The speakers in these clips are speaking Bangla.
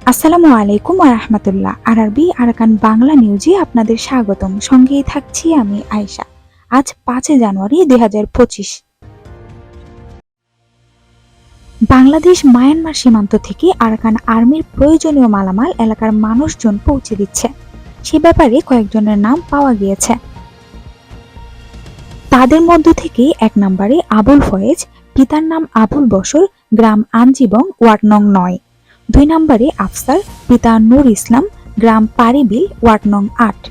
আসসালামু আলাইকুম ওয়া রাহমাতুল্লাহ। আরবি আরাকান বাংলা নিউজে আপনাদের স্বাগতম। সঙ্গেই থাকছি আমি আয়েশা। আজ 5 জানুয়ারি 2025। বাংলাদেশ মায়ানমার সীমান্ত থেকে আরাকান আর্মির প্রয়োজনীয় মালামাল এলাকার মানুষজন পৌঁছে দিচ্ছে। সে ব্যাপারে কয়েকজনের নাম পাওয়া গিয়েছে। তাদের মধ্য থেকে 1 নম্বরে আবুল ফয়েজ, পিতার নাম আবুল বশর, গ্রাম আনজীবং, ওয়ার্ড নং 9। 2 নম্বরে আফসার, পিতা নূর ইসলাম, গ্রাম পারিবিল, ওয়ার্ড নং 8।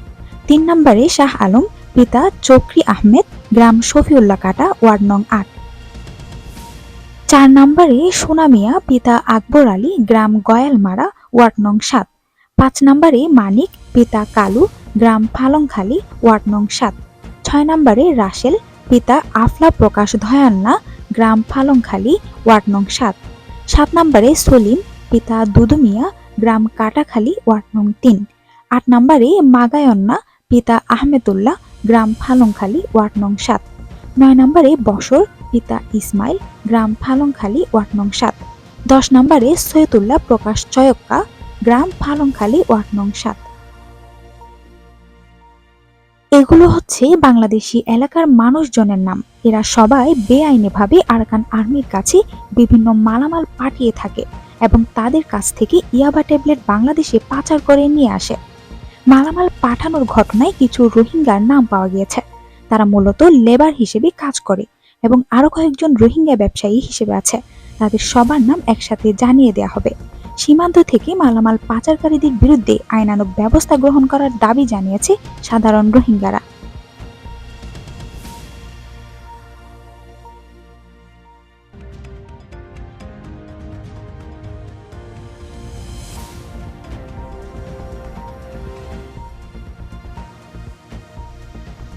3 নম্বরে শাহ আলম, পিতা চকরি আহমেদ, গ্রাম শফিউল্লাহ কাটা, ওয়ার্ড নং 8। 4 নম্বরে সোনা মিয়া, পিতা আকবর আলী, গ্রাম গয়ালমারা, ওয়ার্ড নং 7। 5 নম্বরে মানিক, পিতা কালু, গ্রাম ফালংখালী, ওয়ার্ড নং 7। 6 নম্বরে রাসেল, পিতা আফলা প্রকাশ ধয়ান্না, গ্রাম ফালংখালী, ওয়ার্ড নং 7। 7 নম্বরে সলিম, পিতা দুদু মিয়া, গ্রাম কাটাখালী, ওয়ার্ড নং 3। 8 নম্বরে মাগায়ন্না, পিতা আহমেদুল্লাহ, গ্রাম ফালংখালী, ওয়ার্ড নং 7। 9 নম্বরে বশর, পিতা ইসমাইল, গ্রাম ফালংখালী, ওয়ার্ড নং 7। 10 নম্বরে সৈয়দুল্লাহ প্রকাশ চয়ক্কা, গ্রাম ফালংখালী, ওয়ার্ড নং 7। এগুলো হচ্ছে বাংলাদেশি এলাকার মানুষজনের নাম। এরা সবাই বেআইনিভাবে আরাকান আর্মির কাছে বিভিন্ন মালামাল পাঠিয়ে থাকে এবং তাদের কাছ থেকে ইয়াবা ট্যাবলেট বাংলাদেশে পাচার করে নিয়ে আসে। মালামাল পাঠানোর ঘটনায় কিছু রোহিঙ্গার নাম পাওয়া গিয়েছে। তারা মূলত লেবার হিসেবে কাজ করে এবং আরো কয়েকজন রোহিঙ্গা ব্যবসায়ী হিসেবে আছে। তাদের সবার নাম একসাথে জানিয়ে দেওয়া হবে। সীমান্ত থেকে মালামাল পাচারকারীদের বিরুদ্ধে আইনানুগ ব্যবস্থা গ্রহণ করার দাবি জানিয়েছে সাধারণ রোহিঙ্গারা।